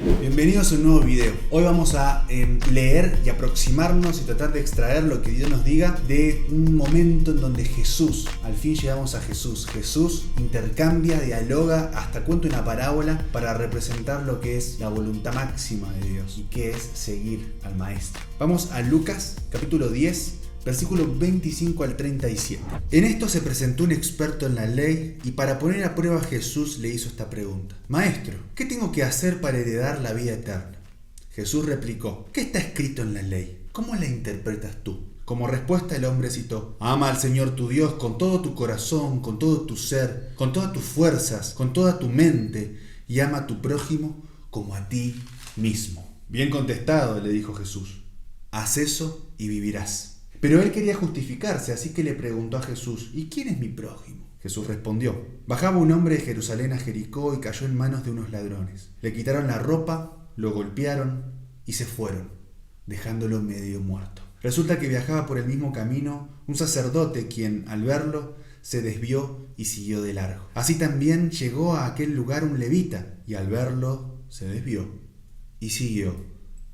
Bienvenidos a un nuevo video. Hoy vamos a leer y aproximarnos y tratar de extraer lo que Dios nos diga de un momento en donde Jesús, al fin llegamos a Jesús. Jesús intercambia, dialoga, hasta cuenta una parábola para representar lo que es la voluntad máxima de Dios y que es seguir al Maestro. Vamos a Lucas capítulo 10. Versículo 25 al 37. En esto se presentó un experto en la ley y para poner a prueba a Jesús le hizo esta pregunta: Maestro, ¿qué tengo que hacer para heredar la vida eterna? Jesús replicó: ¿Qué está escrito en la ley? ¿Cómo la interpretas tú? Como respuesta el hombre citó: Ama al Señor tu Dios con todo tu corazón, con todo tu ser, con todas tus fuerzas, con toda tu mente, y ama a tu prójimo como a ti mismo. Bien contestado, le dijo Jesús. Haz eso y vivirás. Pero él quería justificarse, así que le preguntó a Jesús: ¿Y quién es mi prójimo? Jesús respondió: Bajaba un hombre de Jerusalén a Jericó y cayó en manos de unos ladrones. Le quitaron la ropa, lo golpearon y se fueron, dejándolo medio muerto. Resulta que viajaba por el mismo camino un sacerdote quien, al verlo, se desvió y siguió de largo. Así también llegó a aquel lugar un levita y al verlo se desvió y siguió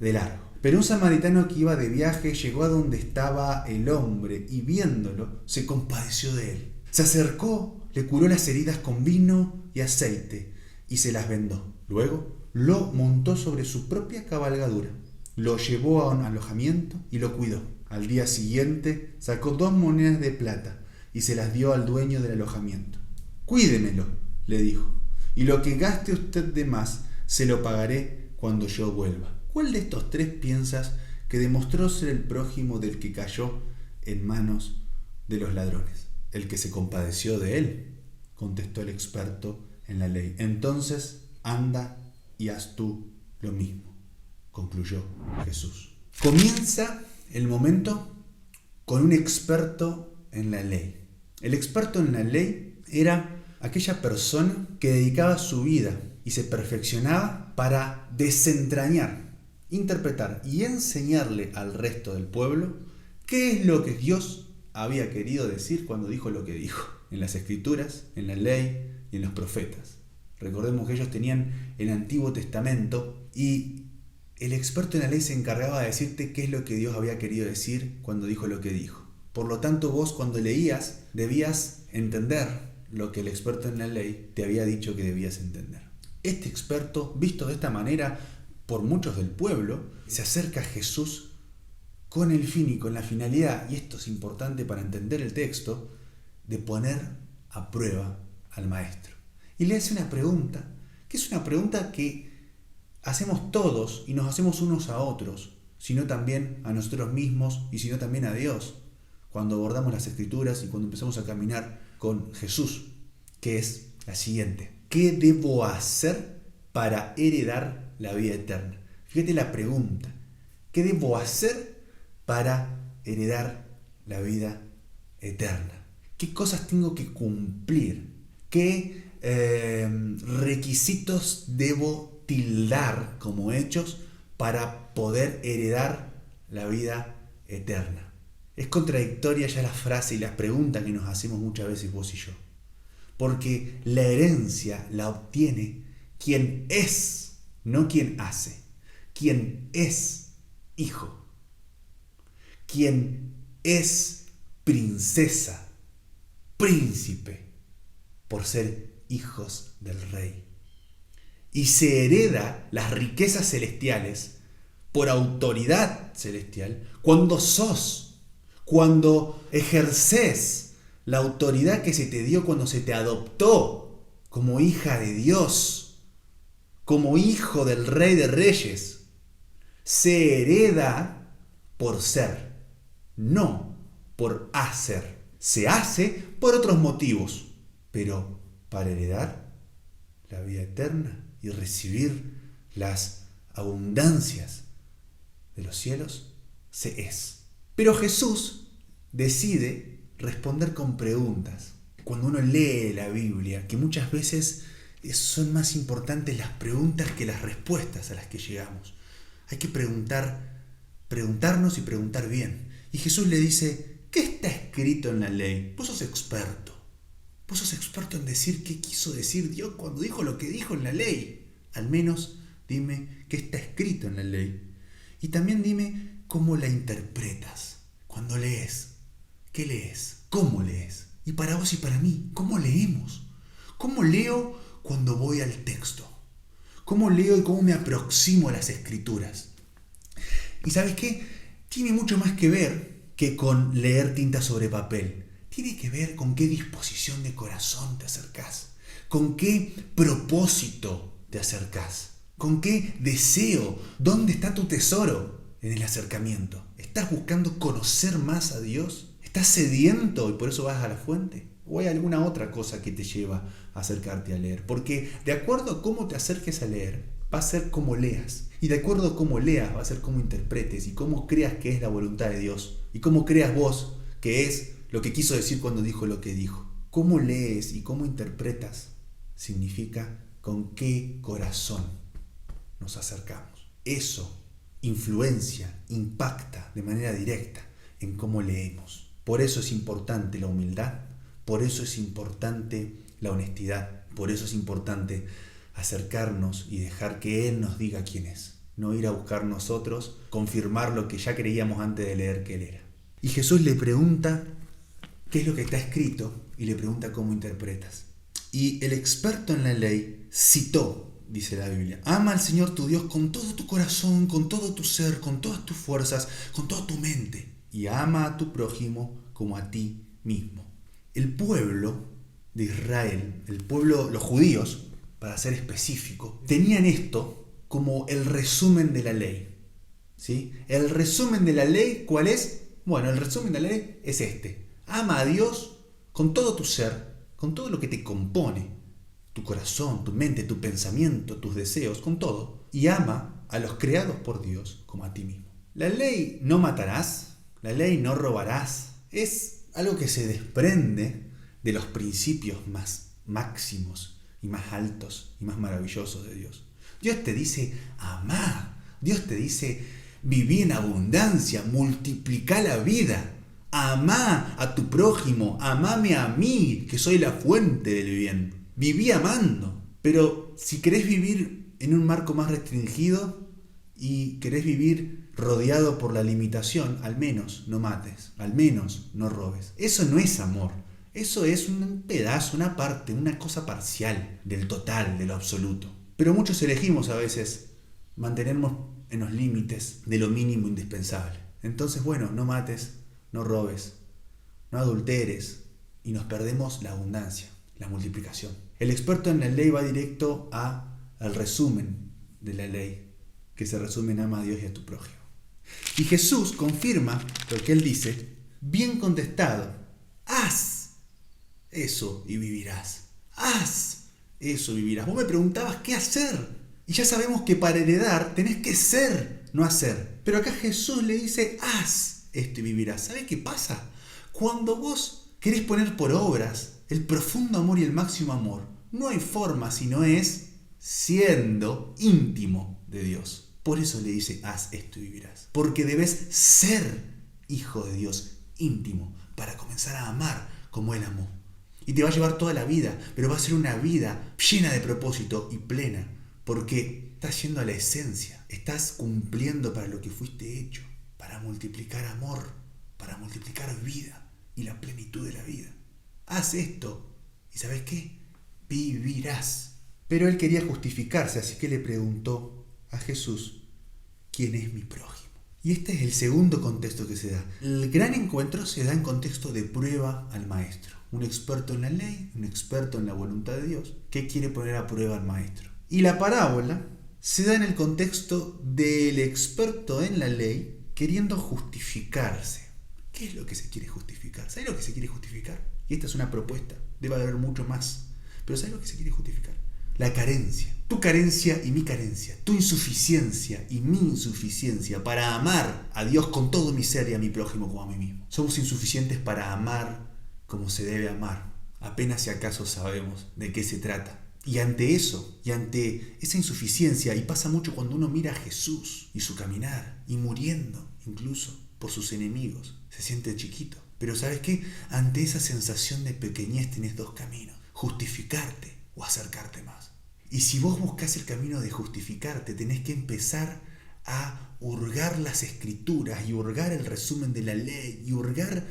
de largo. Pero un samaritano que iba de viaje llegó a donde estaba el hombre y viéndolo se compadeció de él. Se acercó, le curó las heridas con vino y aceite y se las vendó. Luego lo montó sobre su propia cabalgadura, lo llevó a un alojamiento y lo cuidó. Al día siguiente sacó 2 monedas de plata y se las dio al dueño del alojamiento. Cuídemelo, le dijo, y lo que gaste usted de más se lo pagaré cuando yo vuelva. ¿Cuál de estos 3 piensas que demostró ser el prójimo del que cayó en manos de los ladrones? El que se compadeció de él, contestó el experto en la ley. Entonces anda y haz tú lo mismo, concluyó Jesús. Comienza el momento con un experto en la ley. El experto en la ley era aquella persona que dedicaba su vida y se perfeccionaba para desentrañar, interpretar y enseñarle al resto del pueblo qué es lo que Dios había querido decir cuando dijo lo que dijo en las escrituras, en la ley y en los profetas. Recordemos que ellos tenían el Antiguo Testamento y el experto en la ley se encargaba de decirte qué es lo que Dios había querido decir cuando dijo lo que dijo. Por lo tanto, vos cuando leías debías entender lo que el experto en la ley te había dicho que debías entender. Este experto, visto de esta manera por muchos del pueblo, se acerca a Jesús con el fin y con la finalidad, y esto es importante para entender el texto, de poner a prueba al maestro. Y le hace una pregunta, que es una pregunta que hacemos todos y nos hacemos unos a otros, sino también a nosotros mismos y sino también a Dios, cuando abordamos las escrituras y cuando empezamos a caminar con Jesús, que es la siguiente: ¿qué debo hacer para heredar la vida eterna? Fíjate la pregunta: ¿qué debo hacer para heredar la vida eterna? ¿Qué cosas tengo que cumplir? ¿Qué requisitos debo tildar como hechos para poder heredar la vida eterna? Es contradictoria ya la frase y las preguntas que nos hacemos muchas veces vos y yo, porque la herencia la obtiene quien es, no quien hace. Quien es hijo. Quien es princesa, príncipe, por ser hijos del rey. Y se hereda las riquezas celestiales por autoridad celestial cuando ejerces la autoridad que se te dio cuando se te adoptó como hija de Dios, como hijo del Rey de Reyes. Se hereda por ser, no por hacer. Se hace por otros motivos, pero para heredar la vida eterna y recibir las abundancias de los cielos, se es. Pero Jesús decide responder con preguntas. Cuando uno lee la Biblia, que muchas veces son más importantes las preguntas que las respuestas a las que llegamos. Hay que preguntarnos y preguntar bien. Y Jesús le dice: ¿qué está escrito en la ley? Vos sos experto. Vos sos experto en decir qué quiso decir Dios cuando dijo lo que dijo en la ley. Al menos Dime qué está escrito en la ley. Y también dime cómo la interpretas. Cuando lees, ¿qué lees? ¿Cómo lees? Y para vos y para mí, ¿cómo leemos? ¿Cómo leo cuando voy al texto? ¿Cómo leo y cómo me aproximo a las escrituras? ¿Y sabes qué? Tiene mucho más que ver que con leer tinta sobre papel. Tiene que ver con qué disposición de corazón te acercás, con qué propósito te acercás, con qué deseo, dónde está tu tesoro en el acercamiento. ¿Estás buscando conocer más a Dios? ¿Estás sediento y por eso vas a la fuente? ¿O hay alguna otra cosa que te lleva a acercarte a leer? Porque de acuerdo a cómo te acerques a leer, va a ser cómo leas. Y de acuerdo a cómo leas, va a ser cómo interpretes y cómo creas que es la voluntad de Dios. Y cómo creas vos que es lo que quiso decir cuando dijo lo que dijo. Cómo lees y cómo interpretas significa con qué corazón nos acercamos. Eso influencia, impacta de manera directa en cómo leemos. Por eso es importante la humildad, por eso es importante la honestidad, por eso es importante acercarnos y dejar que Él nos diga quién es. No ir a buscar nosotros, confirmar lo que ya creíamos antes de leer que Él era. Y Jesús le pregunta qué es lo que está escrito y le pregunta cómo interpretas. Y el experto en la ley citó, dice la Biblia, ama al Señor tu Dios con todo tu corazón, con todo tu ser, con todas tus fuerzas, con toda tu mente. Y ama a tu prójimo como a ti mismo. El pueblo de Israel, el pueblo, los judíos, para ser específico, tenían esto como el resumen de la ley. ¿Sí? El resumen de la ley, ¿cuál es? Bueno, el resumen de la ley es este. Ama a Dios con todo tu ser, con todo lo que te compone, tu corazón, tu mente, tu pensamiento, tus deseos, con todo. Y ama a los creados por Dios como a ti mismo. La ley no matarás, la ley no robarás, es algo que se desprende de los principios más máximos y más altos y más maravillosos de Dios. Dios te dice, amá. Dios te dice, viví en abundancia, multiplicá la vida. Amá a tu prójimo, amame a mí, que soy la fuente del bien. Viví amando. Pero si querés vivir en un marco más restringido y querés vivir rodeado por la limitación, al menos no mates, al menos no robes. Eso no es amor. Eso es un pedazo, una parte, una cosa parcial del total, de lo absoluto. Pero muchos elegimos a veces mantenernos en los límites de lo mínimo indispensable. Entonces, bueno, no mates, no robes, no adulteres y nos perdemos la abundancia, la multiplicación. El experto en la ley va directo al resumen de la ley, que se resume en ama a Dios y a tu prójimo. Y Jesús confirma lo que él dice, bien contestado, haz eso y vivirás. Haz eso y vivirás. Vos me preguntabas qué hacer. Y ya sabemos que para heredar tenés que ser, no hacer. Pero acá Jesús le dice, haz esto y vivirás. ¿Sabés qué pasa? Cuando vos querés poner por obras el profundo amor y el máximo amor, no hay forma si no es siendo íntimo de Dios. Por eso le dice, haz esto y vivirás. Porque debes ser hijo de Dios íntimo para comenzar a amar como Él amó. Y te va a llevar toda la vida, pero va a ser una vida llena de propósito y plena, porque estás yendo a la esencia, estás cumpliendo para lo que fuiste hecho, para multiplicar amor, para multiplicar vida y la plenitud de la vida. Haz esto y ¿sabes qué? Vivirás. Pero él quería justificarse, así que le preguntó a Jesús, ¿quién es mi prójimo? Y este es el segundo contexto que se da. El gran encuentro se da en contexto de prueba al maestro. Un experto en la ley, un experto en la voluntad de Dios, que quiere poner a prueba al maestro. Y la parábola se da en el contexto del experto en la ley queriendo justificarse. ¿Qué es lo que se quiere justificar? ¿Sabes lo que se quiere justificar? Y esta es una propuesta, debe haber mucho más. Pero ¿sabes lo que se quiere justificar? La carencia. Tu carencia y mi carencia. Tu insuficiencia y mi insuficiencia para amar a Dios con todo mi ser y a mi prójimo como a mí mismo. Somos insuficientes para amar como se debe amar. Apenas si acaso sabemos de qué se trata. Y ante eso, y ante esa insuficiencia, y pasa mucho cuando uno mira a Jesús y su caminar, y muriendo incluso por sus enemigos, se siente chiquito. Pero ¿sabes qué? Ante esa sensación de pequeñez tenés dos caminos: justificarte o acercarte más. Y si vos buscás el camino de justificarte, tenés que empezar a hurgar las escrituras y hurgar el resumen de la ley y hurgar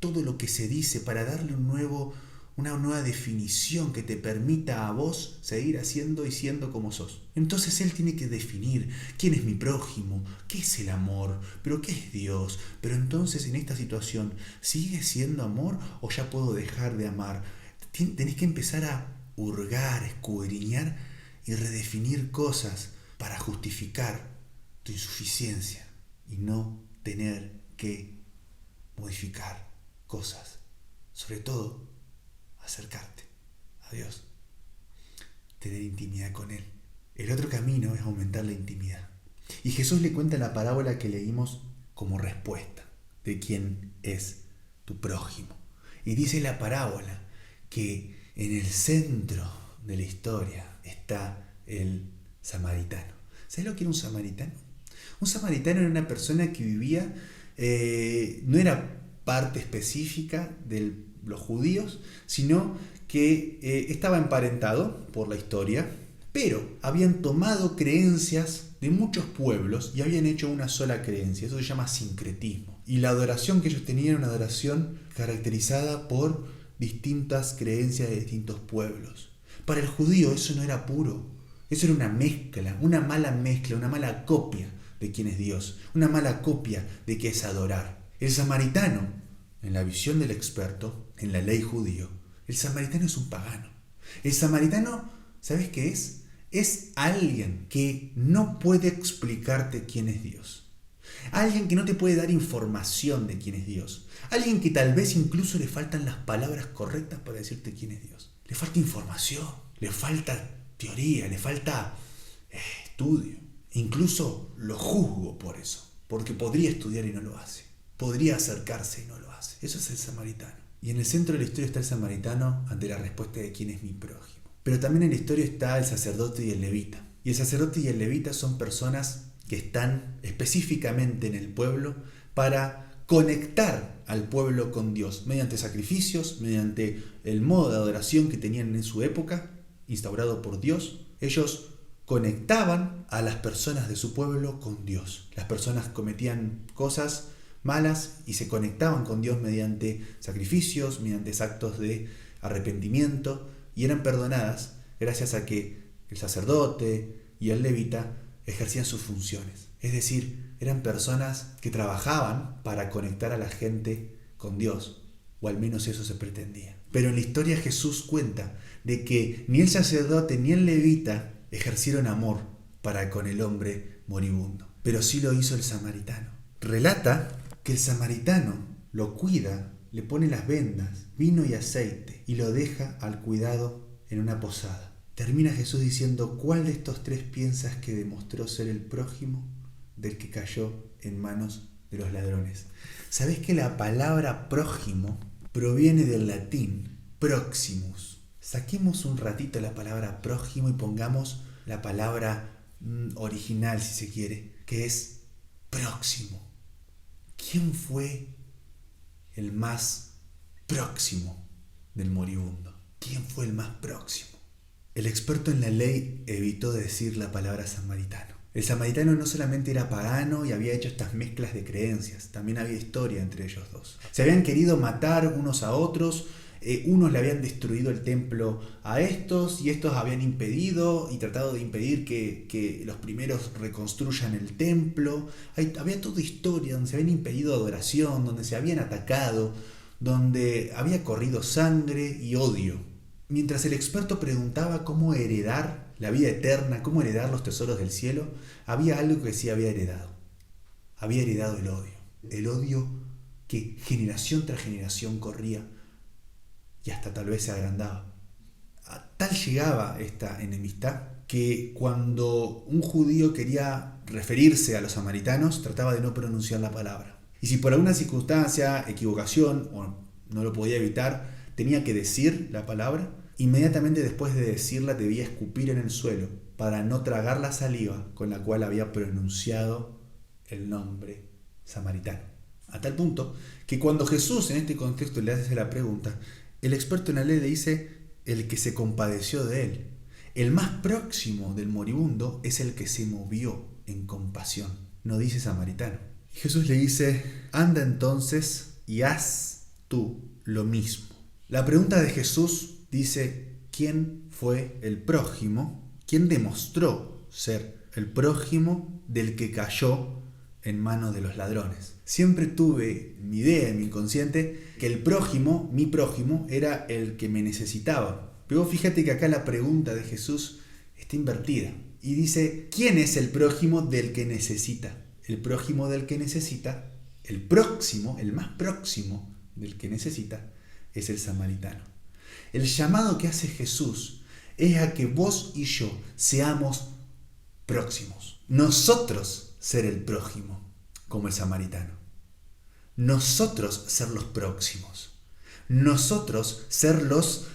todo lo que se dice para darle una nueva definición que te permita a vos seguir haciendo y siendo como sos. Entonces Él tiene que definir quién es mi prójimo, qué es el amor, pero qué es Dios. Pero entonces en esta situación, ¿sigue siendo amor o ya puedo dejar de amar? Tenés que empezar a hurgar, escudriñar y redefinir cosas para justificar tu insuficiencia y no tener que modificar cosas. Sobre todo, acercarte a Dios, tener intimidad con Él. El otro camino es aumentar la intimidad. Y Jesús le cuenta la parábola que leímos como respuesta de quién es tu prójimo. Y dice la parábola que en el centro de la historia está el samaritano. ¿Sabes lo que era un samaritano? Un samaritano era una persona que vivía, no era parte específica de los judíos, sino que estaba emparentado por la historia, pero habían tomado creencias de muchos pueblos y habían hecho una sola creencia. Eso se llama sincretismo. Y la adoración que ellos tenían era una adoración caracterizada por distintas creencias de distintos pueblos. Para el judío eso no era puro, eso era una mezcla, una mala copia de quién es Dios, una mala copia de qué es adorar. El samaritano, en la visión del experto, en la ley judío, el samaritano es un pagano. El samaritano, ¿sabes qué es? Es alguien que no puede explicarte quién es Dios. Alguien que no te puede dar información de quién es Dios. Alguien que tal vez incluso le faltan las palabras correctas para decirte quién es Dios. Le falta información, le falta teoría, le falta estudio. Incluso lo juzgo por eso, porque podría estudiar y no lo hace. Podría acercarse y no lo hace. Eso es el samaritano. Y en el centro de la historia está el samaritano ante la respuesta de quién es mi prójimo. Pero también en la historia está el sacerdote y el levita. Y el sacerdote y el levita son personas que están específicamente en el pueblo para conectar al pueblo con Dios mediante sacrificios, mediante el modo de adoración que tenían en su época, instaurado por Dios. Ellos conectaban a las personas de su pueblo con Dios. Las personas cometían cosas malas y se conectaban con Dios mediante sacrificios, mediante actos de arrepentimiento, y eran perdonadas gracias a que el sacerdote y el levita ejercían sus funciones. Es decir, eran personas que trabajaban para conectar a la gente con Dios, o al menos eso se pretendía. Pero en la historia Jesús cuenta de que ni el sacerdote ni el levita ejercieron amor para con el hombre moribundo, pero sí lo hizo el samaritano. Relata que el samaritano lo cuida, le pone las vendas, vino y aceite, y lo deja al cuidado en una posada. Termina Jesús diciendo: ¿cuál de estos tres piensas que demostró ser el prójimo del que cayó en manos de los ladrones? ¿Sabés que la palabra prójimo proviene del latín proximus? Saquemos un ratito la palabra prójimo y pongamos la palabra original, si se quiere, que es próximo. ¿Quién fue el más próximo del moribundo? ¿Quién fue el más próximo? El experto en la ley evitó decir la palabra samaritano. El samaritano no solamente era pagano y había hecho estas mezclas de creencias, también había historia entre ellos dos. Se habían querido matar unos a otros, unos le habían destruido el templo a estos y estos habían impedido y tratado de impedir que los primeros reconstruyan el templo. Había toda historia donde se habían impedido adoración, donde se habían atacado, donde había corrido sangre y odio. Mientras el experto preguntaba cómo heredar la vida eterna, cómo heredar los tesoros del cielo, había algo que sí había heredado. Había heredado el odio. El odio que generación tras generación corría y hasta tal vez se agrandaba. A tal llegaba esta enemistad que cuando un judío quería referirse a los samaritanos, trataba de no pronunciar la palabra. Y si por alguna circunstancia, equivocación o no lo podía evitar, tenía que decir la palabra, inmediatamente después de decirla debía escupir en el suelo para no tragar la saliva con la cual había pronunciado el nombre samaritano. A tal punto que cuando Jesús en este contexto le hace la pregunta, el experto en la ley le dice: el que se compadeció de él, El más próximo del moribundo es el que se movió en compasión. No dice samaritano. Jesús le dice, anda entonces y haz tú lo mismo. La pregunta de Jesús dice, ¿quién fue el prójimo? ¿Quién demostró ser el prójimo del que cayó en manos de los ladrones? Siempre tuve mi idea en mi inconsciente que el prójimo, mi prójimo, era el que me necesitaba. Pero fíjate que acá la pregunta de Jesús está invertida. Y dice, ¿quién es el prójimo del que necesita? El prójimo del que necesita, el próximo, el más próximo del que necesita, es el samaritano. El llamado que hace Jesús es a que vos y yo seamos próximos. Nosotros ser el prójimo, como el samaritano. Nosotros ser los próximos. Nosotros ser los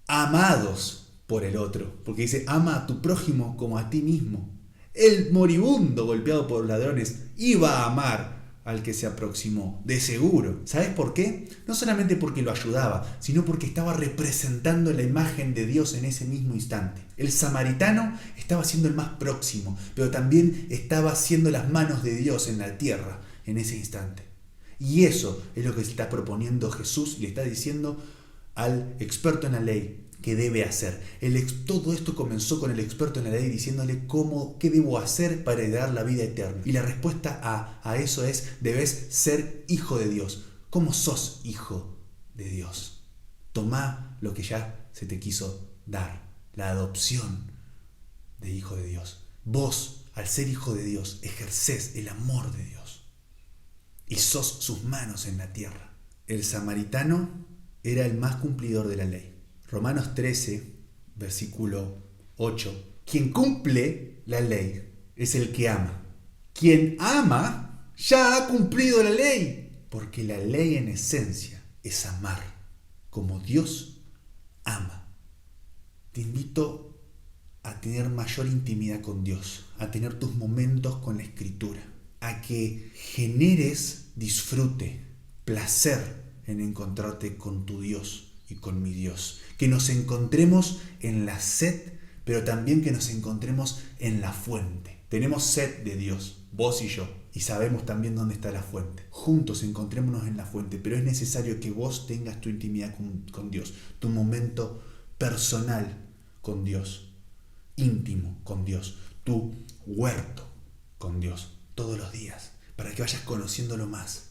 amados por el otro. Porque dice, ama a tu prójimo como a ti mismo. El moribundo golpeado por los ladrones iba a amar al que se aproximó, de seguro. ¿Sabes por qué? No solamente porque lo ayudaba, sino porque estaba representando la imagen de Dios en ese mismo instante. El samaritano estaba siendo el más próximo, pero también estaba siendo las manos de Dios en la tierra en ese instante. Y eso es lo que se está proponiendo Jesús y le está diciendo al experto en la ley que debe hacer. Todo esto comenzó con el experto en la ley diciéndole qué debo hacer para heredar la vida eterna. Y la respuesta a eso es, debes ser hijo de Dios. ¿Cómo sos hijo de Dios? Tomá lo que ya se te quiso dar, la adopción de hijo de Dios. Vos, al ser hijo de Dios, ejercés el amor de Dios y sos sus manos en la tierra. El samaritano era el más cumplidor de la ley. Romanos 13, versículo 8. Quien cumple la ley es el que ama. Quien ama ya ha cumplido la ley, porque la ley en esencia es amar como Dios ama. Te invito a tener mayor intimidad con Dios, a tener tus momentos con la Escritura, a que generes disfrute, placer en encontrarte con tu Dios y con mi Dios. Que nos encontremos en la sed, pero también que nos encontremos en la fuente. Tenemos sed de Dios, vos y yo, y sabemos también dónde está la fuente. Juntos encontrémonos en la fuente, pero es necesario que vos tengas tu intimidad con Dios, tu momento personal con Dios, íntimo con Dios, tu huerto con Dios, todos los días, para que vayas conociéndolo más,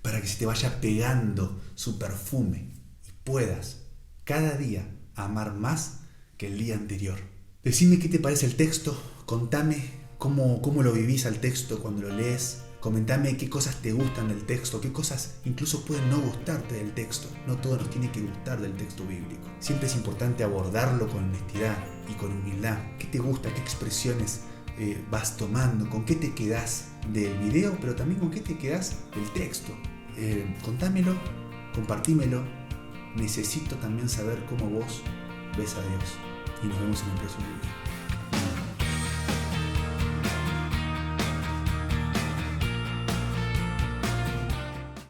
para que se te vaya pegando su perfume y puedas cada día amar más que el día anterior. Decime qué te parece el texto, contame cómo lo vivís al texto cuando lo lees, comentame qué cosas te gustan del texto, qué cosas incluso pueden no gustarte del texto. No todo nos tiene que gustar del texto bíblico. Siempre es importante abordarlo con honestidad y con humildad. ¿Qué te gusta? ¿Qué expresiones vas tomando? ¿Con qué te quedás del video? Pero también con qué te quedás del texto. Contámelo, compartímelo. Necesito también saber cómo vos ves a Dios. Y nos vemos en el próximo video.